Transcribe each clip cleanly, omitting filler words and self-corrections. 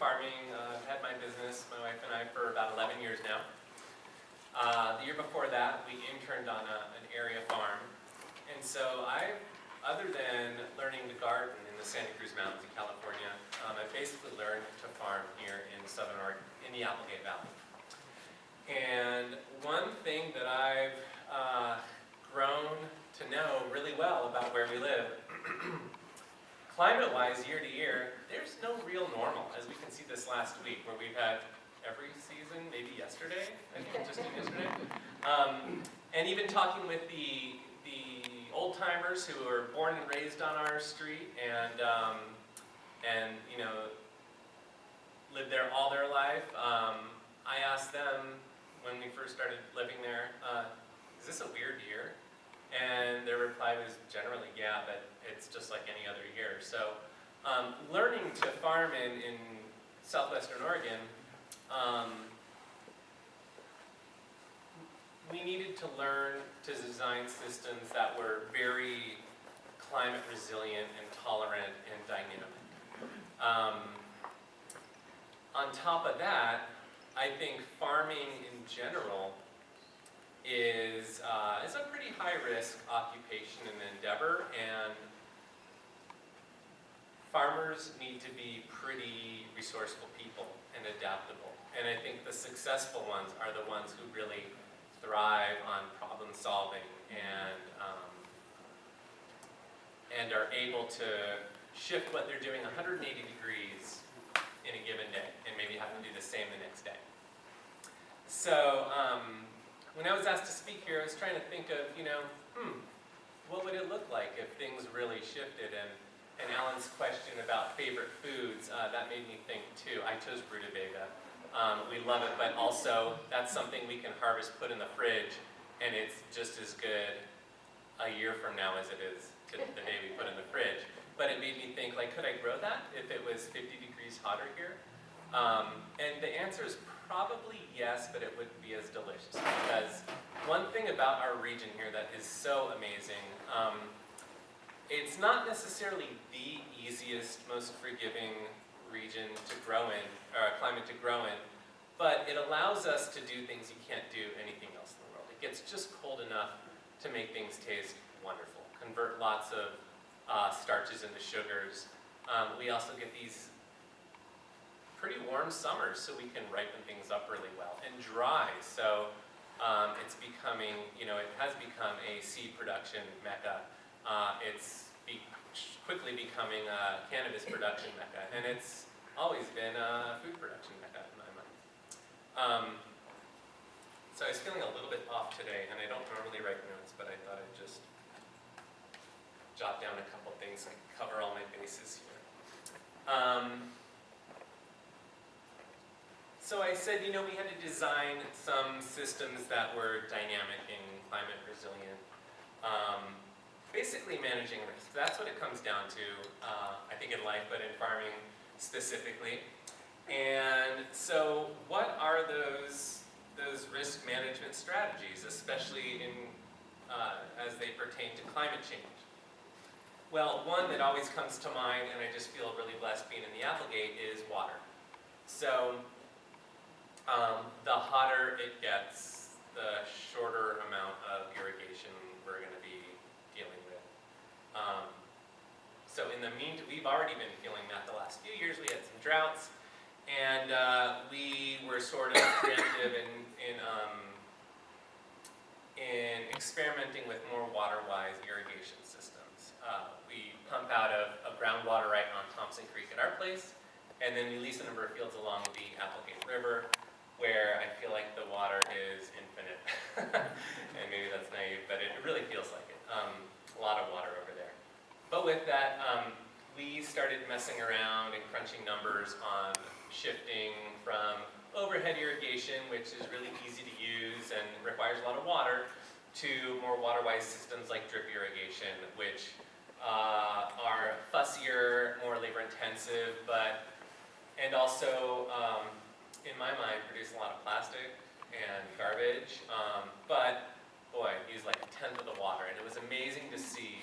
farming. I've had my business, my wife and I, for about 11 years now. The year before that, we interned on an area farm. And so other than learning to garden in the Santa Cruz Mountains in California, I basically learned to farm here in Southern Oregon, in the Applegate Valley. And one thing that I've grown to know really well about where we live, climate-wise, year to year, there's no real normal, as we can see this last week, where we've had every season, maybe yesterday, I think just yesterday. And even talking with the old-timers who were born and raised on our street and you know, lived there all their life, I asked them when we first started living there, is this a weird year? And their reply was generally, yeah, but it's just like any other year. So learning to farm in southwestern Oregon, we needed to learn to design systems that were very climate resilient and tolerant and dynamic. On top of that, I think farming in general is a pretty high-risk occupation and endeavor, and farmers need to be pretty resourceful people and adaptable. And I think the successful ones are the ones who really thrive on problem solving and are able to shift what they're doing 180 degrees in a given day, and maybe have to do the same the next day. So when I was asked to speak here, I was trying to think of, you know, what would it look like if things really shifted? And Alan's question about favorite foods, that made me think too. I chose rutabaga. We love it, but also that's something we can harvest, put in the fridge, and it's just as good a year from now as it is to the day we put in the fridge. But it made me think, like, could I grow that if it was 50 degrees hotter here? And the answer is probably yes, but it wouldn't be as delicious. Because one thing about our region here that is so amazing, it's not necessarily the easiest, most forgiving region to grow in, or climate to grow in, but it allows us to do things you can't do anything else in the world. It gets just cold enough to make things taste wonderful, convert lots of starches into sugars. We also get these pretty warm summers, so we can ripen things up really well, and dry, so it's becoming, you know, it has become a seed production mecca. It's quickly becoming a cannabis production mecca, and it's always been a food production mecca in my mind. So I was feeling a little bit off today, and I don't normally write notes, but I thought I'd just jot down a couple things and cover all my bases here. So I said, you know, we had to design some systems that were dynamic and climate resilient. Basically managing risk. That's what it comes down to, I think in life, but in farming specifically. And so what are those risk management strategies, especially as they pertain to climate change? Well, one that always comes to mind, and I just feel really blessed being in the Applegate, is water. So the hotter it gets, the shorter amount of irrigation we're going to be dealing with. So in the meantime, we've already been feeling that the last few years. We had some droughts, and we were sort of preemptive in experimenting with more water-wise irrigation systems. We pump out of groundwater right on Thompson Creek at our place, and then we lease a number of fields along the Applegate River, where I feel like the water is infinite. And maybe that's naive, but it really feels like it. A lot of water over there. But with that, we started messing around and crunching numbers on shifting from overhead irrigation, which is really easy to use and requires a lot of water, to more water-wise systems like drip irrigation, which are fussier, more labor-intensive, and also, in my mind, produce a lot of plastic and garbage, but boy, use like a tenth of the water, and it was amazing to see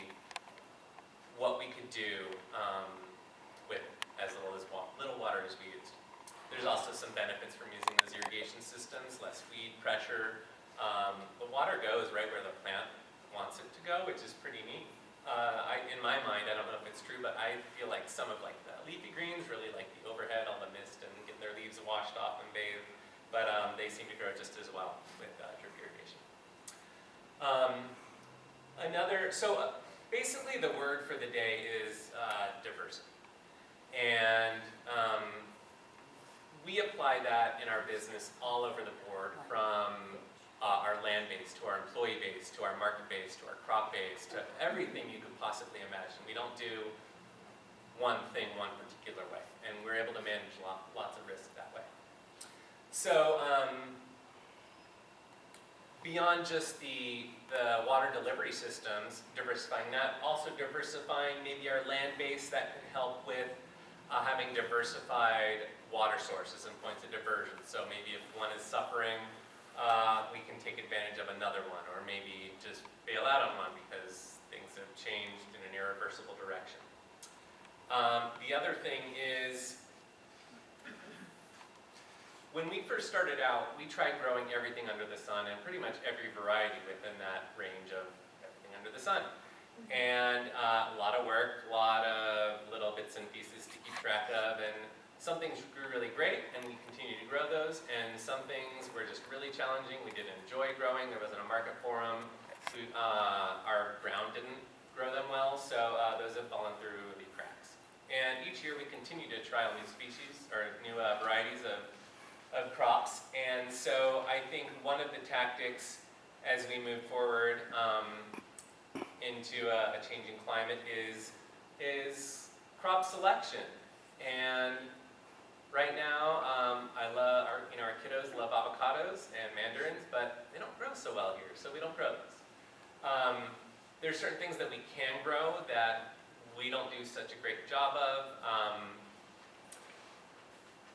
what we could do with as little water as we used. goes right where the plant wants it to go, which is pretty neat. In my mind, I don't know if it's true, but I feel like some of like the leafy greens really like the overhead, all the mist and getting their leaves washed off and bathed, but they seem to grow just as well with drip irrigation. Basically the word for the day is diversity. And we apply that in our business all over the board, from our land base to our employee base to our market base to our crop base to everything you could possibly imagine. We don't do one thing one particular way, and we're able to manage lots of risk that way. So beyond just the water delivery systems, diversifying that, also diversifying maybe our land base that could help with having diversified water sources and points of diversion. So maybe if one is suffering, we can take advantage of another one, or maybe just bail out on one because things have changed in an irreversible direction. The other thing is, when we first started out, we tried growing everything under the sun and pretty much every variety within that range of everything under the sun. And a lot of work, a lot of little bits and pieces to keep track of, and some things grew really great and we continue to grow those, and some things were just really challenging. We didn't enjoy growing, there wasn't a market for them, our ground didn't grow them well, so those have fallen through the cracks. And each year we continue to trial new species or new varieties of crops, and so I think one of the tactics as we move forward into a changing climate is crop selection. And right now, our kiddos love avocados and mandarins, but they don't grow so well here, so we don't grow those. There's certain things that we can grow that we don't do such a great job of.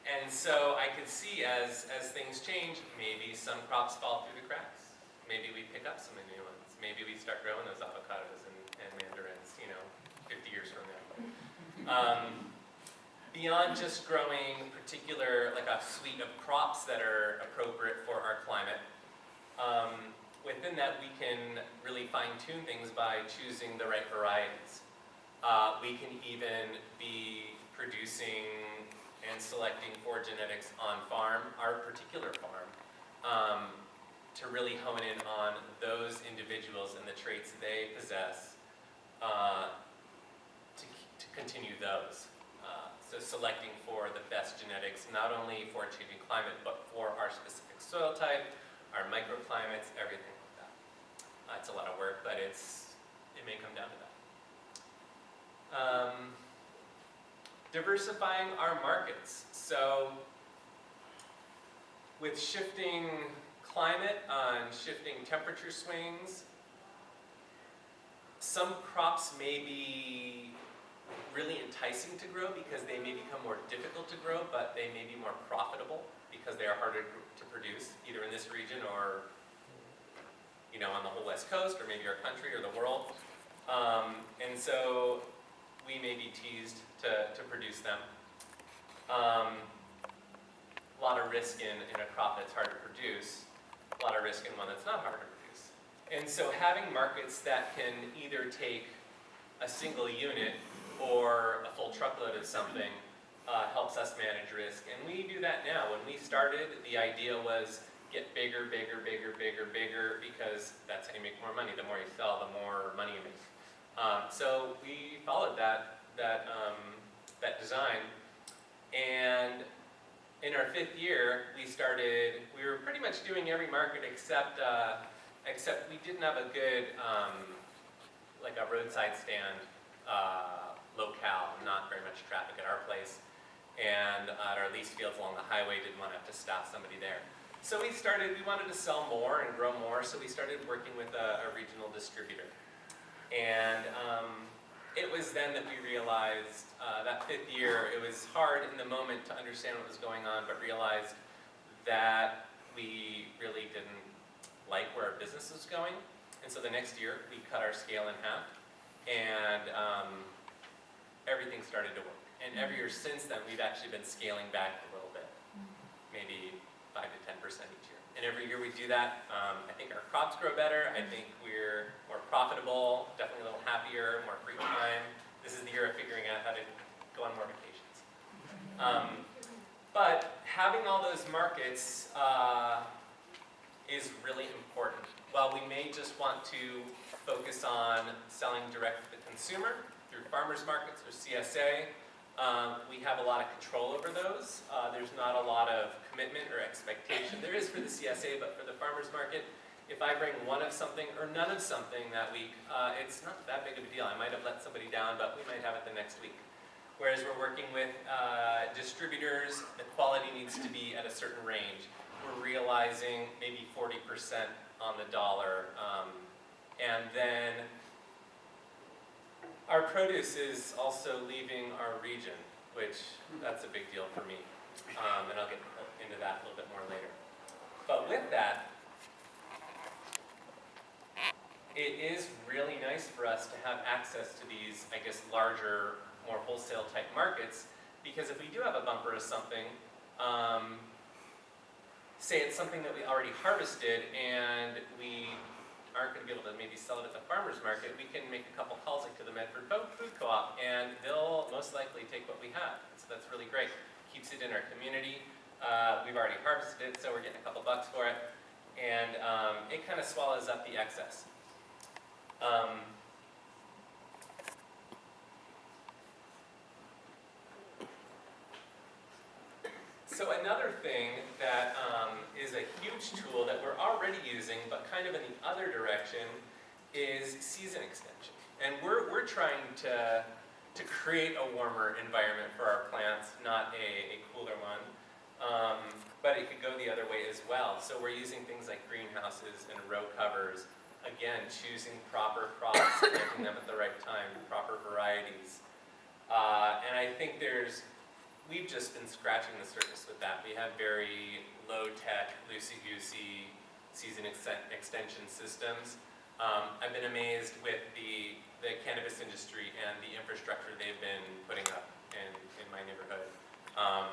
And so I could see as things change, maybe some crops fall through the cracks. Maybe we pick up some new ones. Maybe we start growing those avocados and mandarins, 50 years from now. Beyond just growing like a suite of crops that are appropriate for our climate, within that we can really fine-tune things by choosing the right varieties. We can even be producing and selecting for genetics on farm, our particular farm, to really hone in on those individuals and the traits they possess, to continue those. So selecting for the best genetics, not only for a changing climate, but for our specific soil type, our microclimates, everything like that. It's a lot of work, but it may come down to that. Diversifying our markets. So with shifting climate and shifting temperature swings, some crops may be really enticing to grow because they may become more difficult to grow, but they may be more profitable because they are harder to produce, either in this region or on the whole West Coast, or maybe our country or the world. And so we may be teased to produce them. A lot of risk in a crop that's hard to produce, a lot of risk in one that's not hard to produce. And so having markets that can either take a single unit or a full truckload of something helps us manage risk. And we do that now. When we started, the idea was get bigger, bigger, bigger, bigger, bigger, because that's how you make more money. The more you sell, the more money you make. So we followed that design, and in our 5th year, we were pretty much doing every market except we didn't have a good, like a roadside stand locale, not very much traffic at our place, and at our lease fields along the highway, didn't want to have to staff somebody there. So we wanted to sell more and grow more, so we started working with a regional distributor. And it was then that we realized, that 5th year, it was hard in the moment to understand what was going on, but realized that we really didn't like where our business was going. And so the next year, we cut our scale in half, and everything started to work. And every year since then, we've actually been scaling back a little bit, maybe 5 to 10% each year. And and every year we do that, I think our crops grow better, I think we're more profitable, definitely a little happier, more free time. This is the year of figuring out how to go on more vacations. But having all those markets is really important. While we may just want to focus on selling direct to the consumer through farmers markets or CSA, we have a lot of control over those. There's not a lot of commitment or expectation. There is for the CSA, but for the farmers market, if I bring one of something or none of something that week, it's not that big of a deal. I might have let somebody down, but we might have it the next week. Whereas we're working with distributors, the quality needs to be at a certain range. We're realizing maybe 40% on the dollar. And then our produce is also leaving our region, which that's a big deal for me. And I'll get into that a little bit more later. But with that, it is really nice for us to have access to these, I guess, larger, more wholesale type markets, because if we do have a bumper of something, say it's something that we already harvested and we aren't going to be able to maybe sell it at the farmer's market, we can make a couple calls to the Medford Food Co-op and they'll most likely take what we have. So that's really great. Keeps it in our community. We've already harvested it, so we're getting a couple bucks for it. And it kind of swallows up the excess. So another thing that is a huge tool that we're already using, but kind of in the other direction, is season extension. And we're trying to create a warmer environment for our plants, not a cooler one. But it could go the other way as well. So we're using things like greenhouses and row covers. Again, choosing proper crops, planting them at the right time, proper varieties. And I think we've just been scratching the surface with that. We have very low-tech, loosey-goosey season extension systems. I've been amazed with the cannabis industry and the infrastructure they've been putting up in my neighborhood. I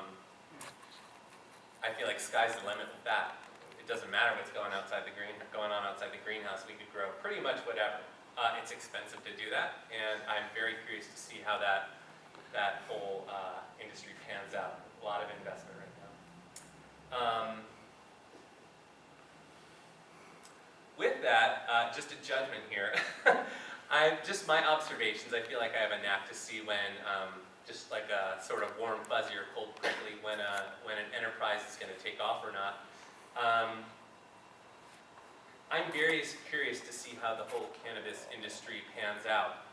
feel like sky's the limit with that. It doesn't matter what's going on outside the greenhouse. We could grow pretty much whatever. It's expensive to do that, and I'm very curious to see how that whole industry pans out. A lot of investment right now. With that, just a judgment here. Just my observations, I feel like I have a knack to see when, just like a sort of warm, fuzzy or cold, prickly, when an enterprise is going to take off or not. I'm very curious to see how the whole cannabis industry pans out.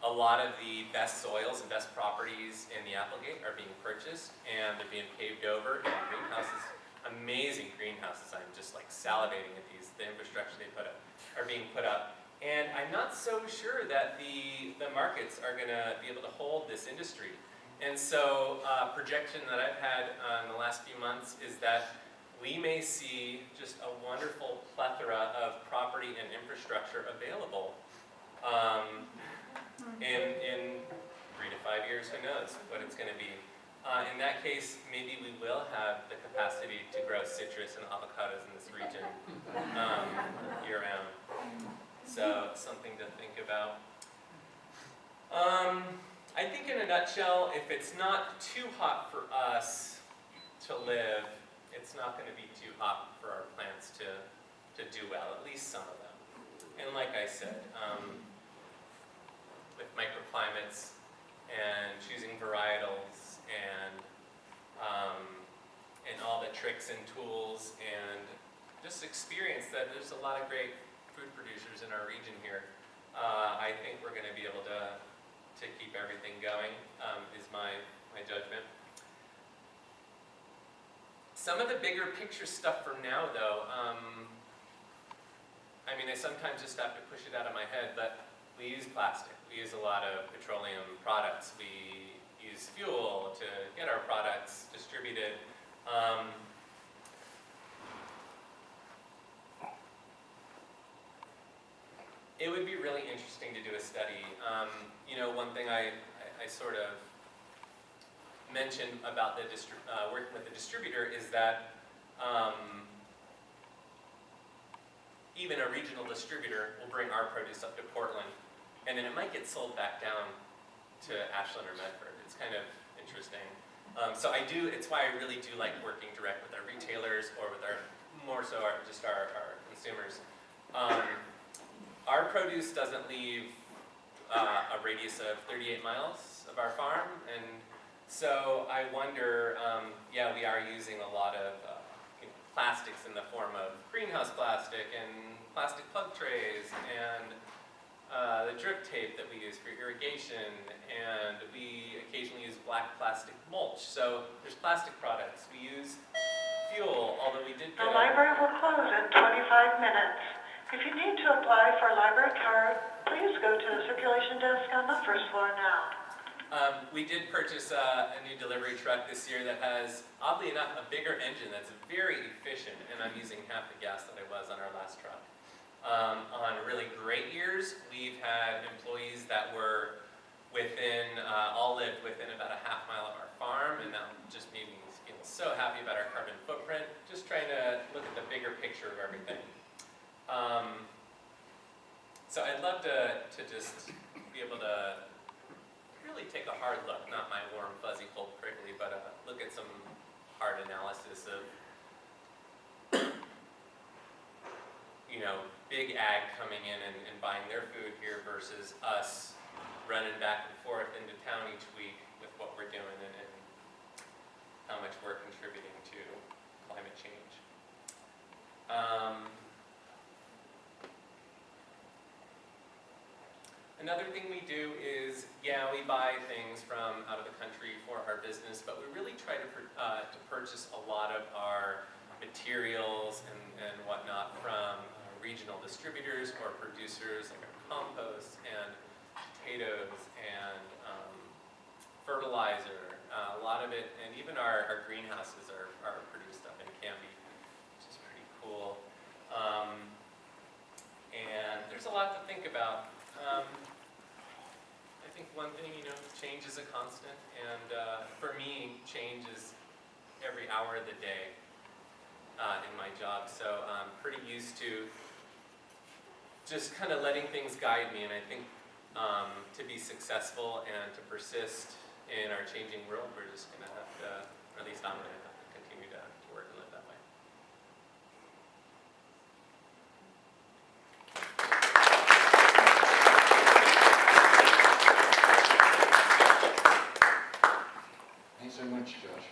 A lot of the best soils and best properties in the Applegate are being purchased, and they're being paved over in greenhouses. Amazing greenhouses. I'm just like salivating at the infrastructure they put up, are being put up. And I'm not so sure that the markets are going to be able to hold this industry. And so projection that I've had in the last few months is that we may see just a wonderful plethora of property and infrastructure available. In 3 to 5 years, who knows what it's going to be. In that case, maybe we will have the capacity to grow citrus and avocados in this region year-round. So, something to think about. I think in a nutshell, if it's not too hot for us to live, it's not going to be too hot for our plants to do well, at least some of them. And like I said, with microclimates and choosing varietals and all the tricks and tools and just experience that there's a lot of great food producers in our region here. I think we're going to be able to keep everything going, is my judgment. Some of the bigger picture stuff for now, though, I mean, I sometimes just have to push it out of my head, but we use plastic. We use a lot of petroleum products. We use fuel to get our products distributed. It would be really interesting to do a study. One thing I sort of mentioned about working with the distributor is that even a regional distributor will bring our produce up to Portland, and then it might get sold back down to Ashland or Medford. It's kind of interesting. So it's why I really do like working direct with our retailers or with more so our consumers. Our produce doesn't leave a radius of 38 miles of our farm, and so I wonder, yeah, we are using a lot of plastics in the form of greenhouse plastic and plastic plug trays and the drip tape that we use for irrigation, and we occasionally use black plastic mulch. So there's plastic products. We use fuel, although we did The library will close in 25 minutes. If you need to apply for a library card, please go to the circulation desk on the first floor now. We did purchase a new delivery truck this year that has, oddly enough, a bigger engine that's very efficient, and I'm using half the gas that I was on our last truck. On really great years, we've had employees that were all lived within about a half mile of our farm, and that just made me feel so happy about our carbon footprint, just trying to look at the bigger picture of everything. So I'd love to just be able to really take a hard look, not my warm, fuzzy, cold, prickly, but look at some hard analysis of, big ag coming in and buying their food here versus us running back and forth into town each week with what we're doing and how much we're contributing to climate change. Another thing we do is, we buy things from out of the country for our business, but we really try to purchase a lot of our materials and whatnot from regional distributors or producers, like our compost and potatoes and fertilizer. A lot of it, and even our greenhouses are produced up in Canby, which is pretty cool. And there's a lot to think about. I think one thing, change is a constant, and for me, change is every hour of the day in my job. So I'm pretty used to just kind of letting things guide me, and I think to be successful and to persist in our changing world, we're just going to have to, or at least I'm going to have to continue to work and live that way. Thanks so much, Josh.